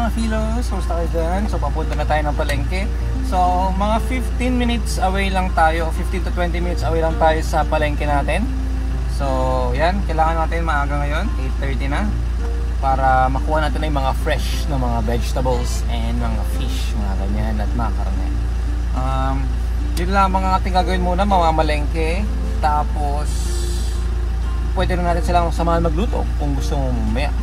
mga kilos, kumusta kayo dyan? So papunta na tayo ng palengke. So mga 15 minutes away lang tayo, 15 to 20 minutes away lang tayo sa palengke natin. So yan, kailangan natin maaga ngayon, 8:30 na, para makuha natin yung mga fresh na mga vegetables and mga fish, mga ganyan, at mga karne. Yun lang mga ating gagawin muna, mamamalengke. Tapos pwede rin natin silang samahan magluto kung gusto mo mamaya.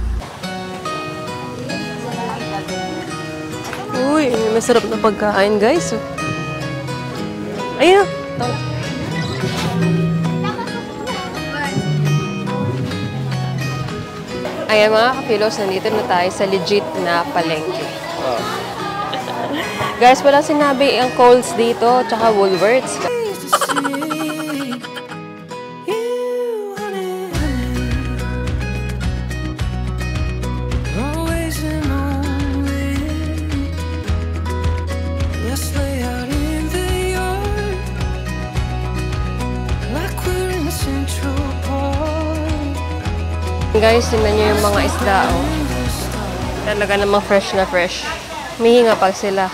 Uy, masarap na pagkain guys. Ayun. Ayan mga kapilos, nandito na tayo sa legit na palengke. Guys, wala sinabi ang Coles dito, tsaka Woolworths. Guys, tingnan nyo yung mga isda, oh. Talaga namang fresh na fresh. Mihinga pag sila.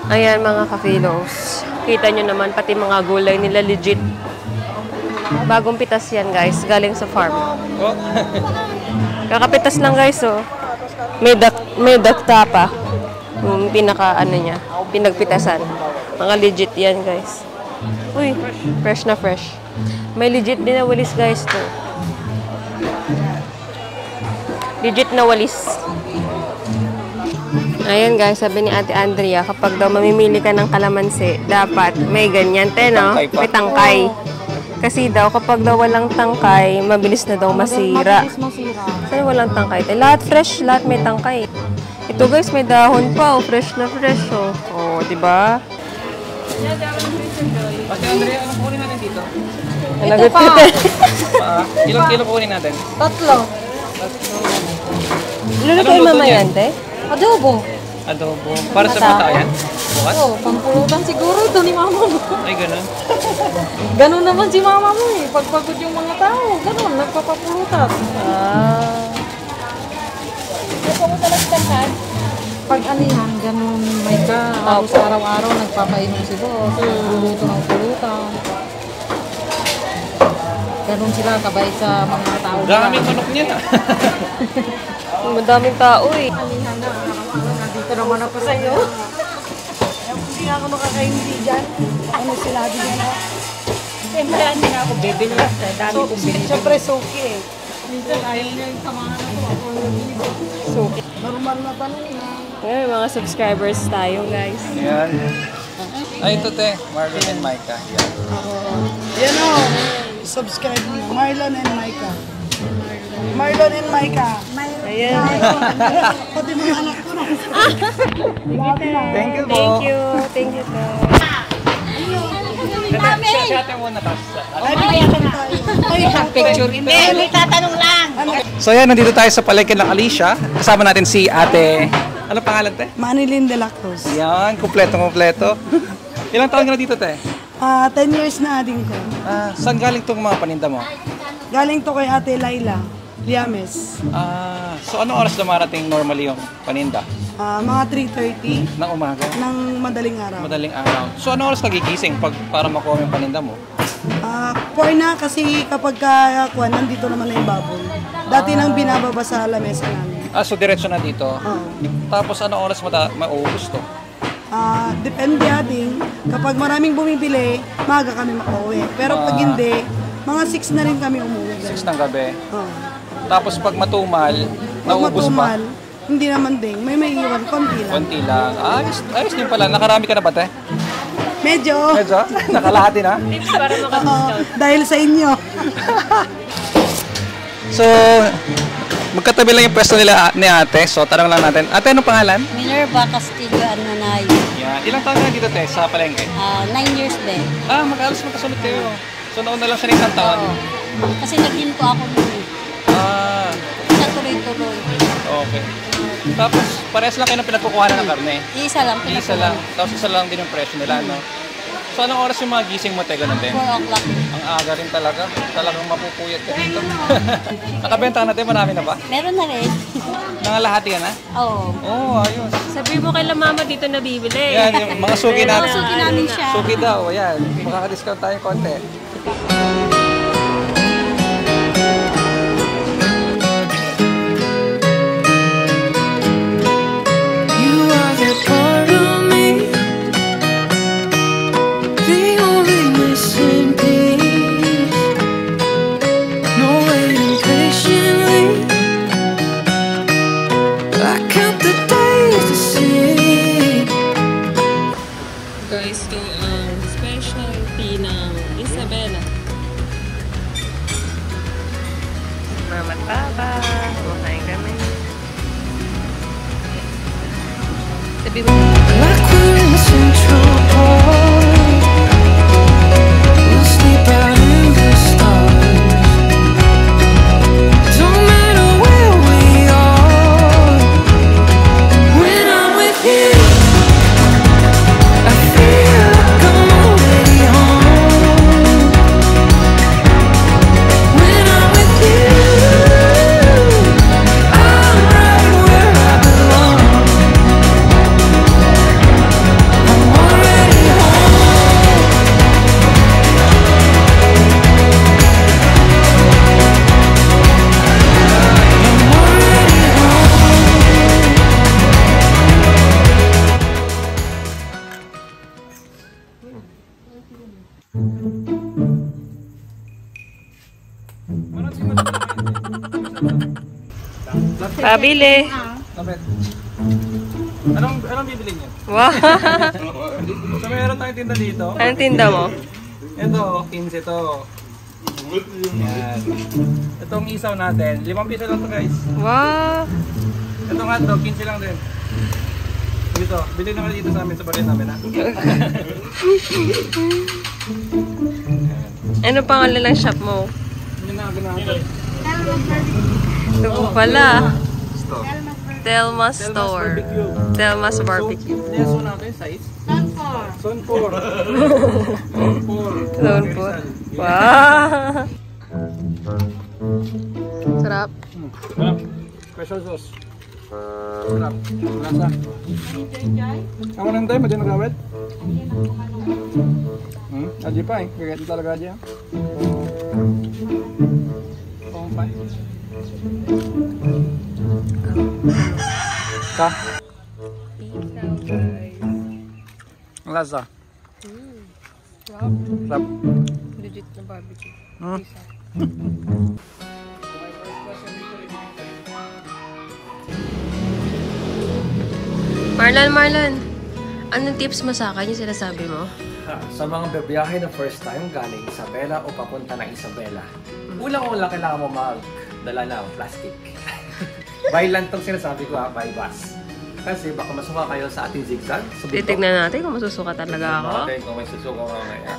Ayan mga kafilos. Kita nyo naman, pati mga gulay nila legit. Bagong pitas yan guys, galing sa farm. Kakapitas lang guys, oh. May dakta pa. Yung pinaka ano niya, pinagpitasan. Mga legit yan guys. Uy, fresh na fresh. May legit din na walis guys to. Legit na walis. Ayan guys, sabi ni Ate Andrea, kapag daw mamimili ka ng kalamansi, dapat may ganyan, no? May tangkay. Kasi daw, kapag daw walang tangkay, mabilis na daw masira. Saan walang tangkay? Lahat fresh, lahat may tangkay. Ito guys, may dahon pa, oh. Fresh na fresh, oh. Oh, diba? Ate Andrea, anong kunin natin dito? Ito pa. Ilang kilo kunin natin? 3. Lulutuin mamaya, te? Adobo. Adobo. Para sa bata yan? Bukas? Oo, pampulutan siguro ito ni mama mo. Ay, ganun. Ganun naman si mama mo eh. Pagpagod yung mga tao, ganun, nagpapapulutan. Pag anihan, ganun, may ka. Tapos araw-araw nagpapainom si boss. Luluto ng pulutan. Ganun sila kabait sa mga tao. Daming manok niya. Madaming tao eh. Anihan na, nandito naman ako sa iyo. Hindi ako nakakaindi dyan. Ano sila din yan? Siyempre, hindi na ako bibili. Dami kong bibili. Siyempre, suki eh. Minsan, ayaw niya yung samahan ako. Ako yung suki. Normal na tanong na. Ngayon, mga subscribers tayo, guys. Yan. Ay, ito te. Marlon and Micah. Yan. Yan o. Subscribe mo. Marlon and Micah. Marlon and Micah. Ayan. Pati mga anak ko na. Thank you po. Thank you. Thank you, to. Si ate muna tapos. Picture. Hindi, may tatanong lang. So yan, nandito tayo sa palengke ng Alicia. Kasama natin si ate. Ano pangalan te? Manilyn de la Cruz. Yan, kumpleto. Ilang taon ka na dito te? 10 years na din ko. Saan galing tong mga paninda mo? Galing to kay Ate Laila Liames. So ano oras dumarating normally yung paninda? Mga 3:30 Ng umaga? ng madaling araw. Madaling araw. So ano oras kagigising para makuha yung paninda mo? 4 na kasi kapag kuha, nandito naman na yung baboy. Dati nang binababa sa lamesa namin. So diretso na dito? Oo. Tapos ano oras mauubos to? Depende ading. Kapag maraming bumibili, maaga kami makauwi. Pero pag hindi, mga 6 na rin kami umuwi. 6 ng gabi. Oo. Tapos pag matumal, Pag naubos pa? matumal, hindi naman din. May iwan, konti lang. Konti lang. Ayos din pala. Nakarami ka na ba, te? Medyo. Medyo? Nakalahati na? Para Dahil sa inyo. So, magkatabi lang yung pwesto nila ni ate. So, tanong lang natin. Ate, anong pangalan? Minerva Castillo Ananay. Yan. Ilang taon ka na dito, te, sa palengke? 9 years din. Magkasunod kayo. So, nauna lang siya ng isang taon. Kasi naging ko ako nun eh. Sa tuloy-tuloy. Okay. Tapos, parehas lang kayo ng pinagkukuhanan ng karne. Isa lang. Isa lang. Tapos isa lang din yung presyo nila, no? So, anong oras yung mga gising mo, te? Ganun din? 4 o'clock. Ang aga rin talaga. Talagang mapupuyat ka dito. Nakabenta ka natin, marami na ba? Meron na rin. Nangalahati ka na? Oo. Oo, ayos. Sabi mo kay mama dito nabibili. Yan, yung mga suki natin. Mga suki namin siya. Suki daw, ayan. Makaka-discount tayo konti. You are the part of me, the only missing piece. No waiting patiently. I count the days to see. Guys, ito ang specialty ng Isabela. Mama Taba. Kumakain kami. Sabi mo, Like we're in Central Park, we'll sleep out in the stars. Don't matter where we are. When I'm with you, I feel like I'm already home. When I'm with you, I'm right where I belong. I'm already home. I'm already home. pabili. Lapit. Anong bibili niyo? Wow. So, meron tayong tinda dito. Anong tinda mo? Ito, 15 to. Yan. Itong isaw natin, 5 piso lang to guys. Wow. Itong hotdog, 15 lang din. Dito, bili naman dito sa amin, sa barin namin ha. Ano pangalan ng shop mo? Yun na, ganahan. Ito po pala. Store. Telma's Store. Telma's Barbecue. Yes, so natin, size? Zone 4. Zone 4. Wow. Sarap. Sarap. Special sauce. Sarap. Lasa. Kamu nang tayo, madyan nagawet? Aji pa eh. Kagaya talaga aji. Kumpay. Ka? Ang lasa. Sarap. Legit na barbecue. Marlon, anong tips mo sa akin yung sinasabi mo? Sa mga bibiyahe na first time galing Isabela o papunta ng Isabela, ulang-ulang kailangan mo magdala ng plastic. By land tong sinasabi ko by bus. Kasi baka masuka kayo sa ating zigzag. Titignan natin kung masusuka talaga ako. Natin kung may susuka mamaya.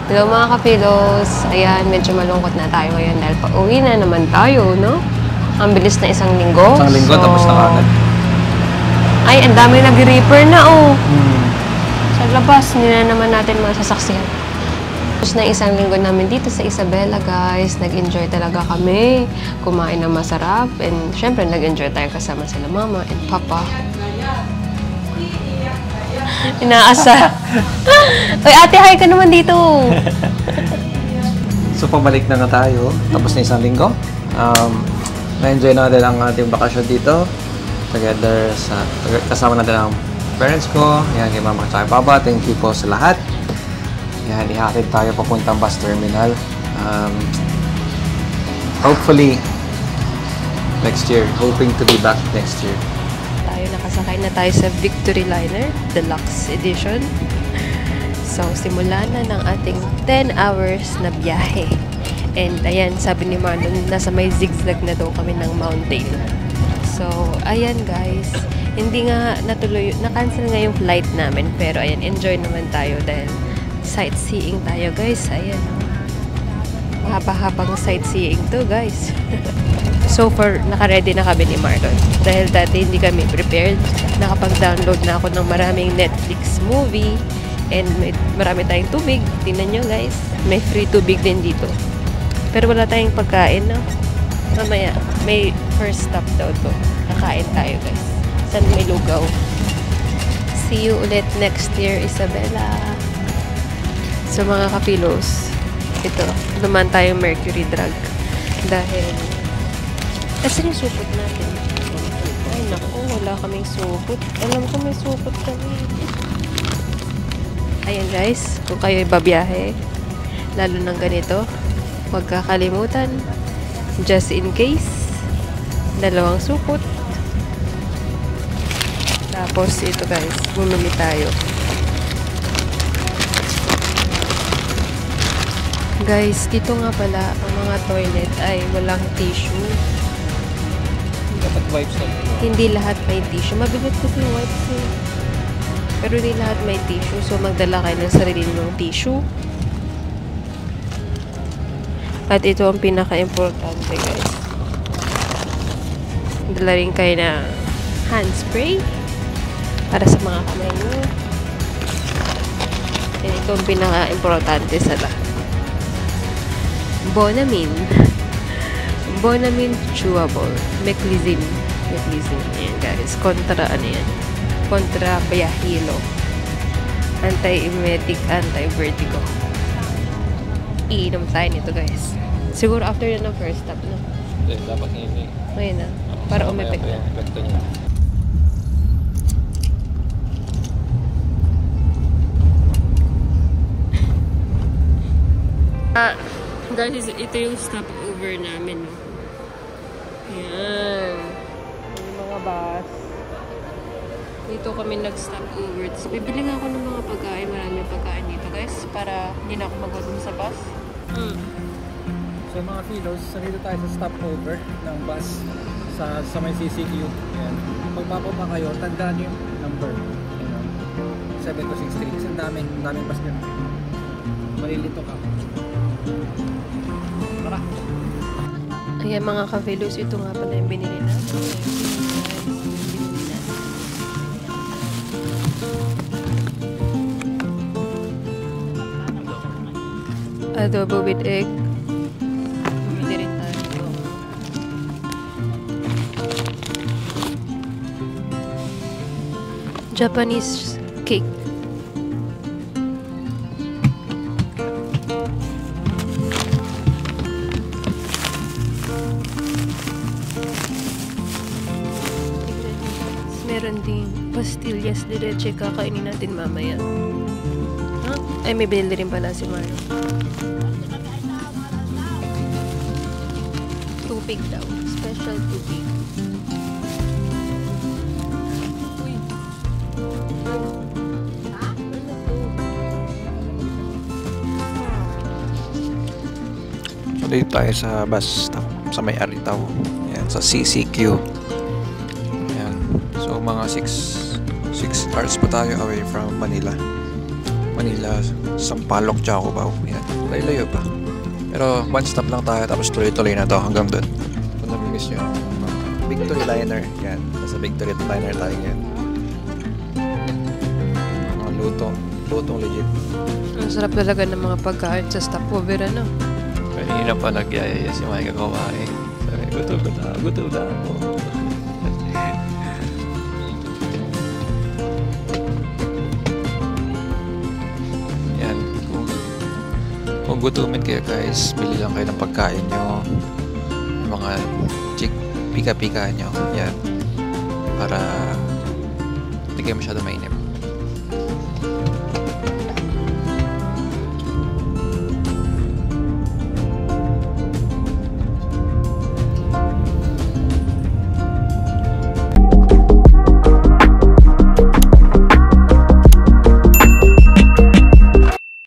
Hello mga kapilos! Ayan, medyo malungkot na tayo ngayon dahil pauwi na naman tayo, no? Ang bilis na isang linggo. Isang linggo, tapos na agad. Ay, ang dami nag-reaper na, oh. Sa labas, hindi na naman natin masasaksihan. Tapos na isang linggo namin dito sa Isabela, guys. Nag-enjoy talaga kami. Kumain ng masarap. And syempre, nag-enjoy tayo kasama sila mama and papa. Inaasa. Uy, ate, hi ka naman dito. So pabalik na nga tayo. Tapos na isang linggo. Na-enjoy natin ang ating bakasyon dito. Together kasama natin ang parents ko. Yan, kay mama at papa. Thank you po sa lahat. Yan, ihatid tayo papuntang bus terminal. Hopefully, next year. Hoping to be back next year. Nakasakay na tayo sa Victory Liner Deluxe Edition. So, simula na ng ating 10 hours na biyahe. And ayan, sabi ni Marlon, nasa may zigzag na daw kami ng mountain. So, ayan guys. Hindi nga natuloy, na-cancel nga yung flight namin. Pero ayan, enjoy naman tayo dahil sightseeing tayo guys. Ayan. Mahaba-habang sightseeing to guys. So far, naka-ready na kami ni Marlon. Dahil dati hindi kami prepared. Nakapag-download na ako ng maraming Netflix movie. And marami tayong tubig. Tingnan nyo guys. May free tubig din dito. Pero wala tayong pagkain, no? Mamaya, may first stop daw to. Kakain tayo guys. San may lugaw. See you ulit next year, Isabela. So mga kapilos, ito, naman tayong mercury drug. Dahil, asan yung supot natin? Ay naku, wala kaming supot. Alam ko may supot kami. Ayan guys, kung kayo'y babiyahe, lalo ng ganito, huwag kakalimutan, just in case, 2 supot. Tapos ito guys, bumili tayo. Guys, dito nga pala, ang mga toilet ay walang tissue. Dapat wipes lang. Hindi lahat may tissue. Mabigat ko yung wipes eh. Pero hindi lahat may tissue. So, magdala kayo ng sarili mong tissue. At ito ang pinaka-importante, guys. Dala rin kayo na hand spray para sa mga kamay nyo. And ito ang pinaka-importante sa lahat. Bonamine. Bonamine chewable. Meclizine. Ayan, guys. Kontra ano yan? Kontra bayahilo. Anti-emetic, anti-vertigo. Iinom tayo nito, guys. Siguro after na ng first stop, no? Hindi, dapat ngayon. Ngayon na. Para umepek na. Epekto niya. Guys, ito yung stopover namin, no? Ayan. Yung mga bus. Dito kami nag-stopover. Tapos bibili nga ako ng mga pagkain. Maraming pagkain dito, guys. Para hindi na ako magutom sa bus. So mga philos, nandito tayo sa stopover ng bus sa may CCQ. Ayan. Pag pa kayo, tandaan yung number. 7263. Kasi daming bus dyan. Malilito ka. Tara. Ayan mga ka-philos, ito nga pala yung binili na. Adobo with egg. Bumili rin tayo ito. Japanese cake. Meron din pastillas de leche, kakainin natin mamaya. Huh? Ay, may binili rin pala si Mario. Tubig daw. Special tubig. Uy. So, dito tayo sa bus stop sa may Aritaw. Yan, sa CCQ. Yan. So, mga 6 hours pa tayo away from Manila. Sampaloc, Cubao. Yan. Layo pa. Pero one stop lang tayo tapos tuloy-tuloy na to hanggang doon. Kung namimiss nyo, Victory Liner. Yan. Nasa Victory Liner tayo yan. Mga lutong legit. Ang sarap talaga ng mga pagkain sa stopover, ano? Kanina pa nagyayaya si Mike kumain. Sabi, gutom na ako. Yan. Kung gutumin kayo guys, bili lang kayo ng pagkain nyo. Yung mga pika-pika nyo. Yan. Para hindi kayo masyado mainip.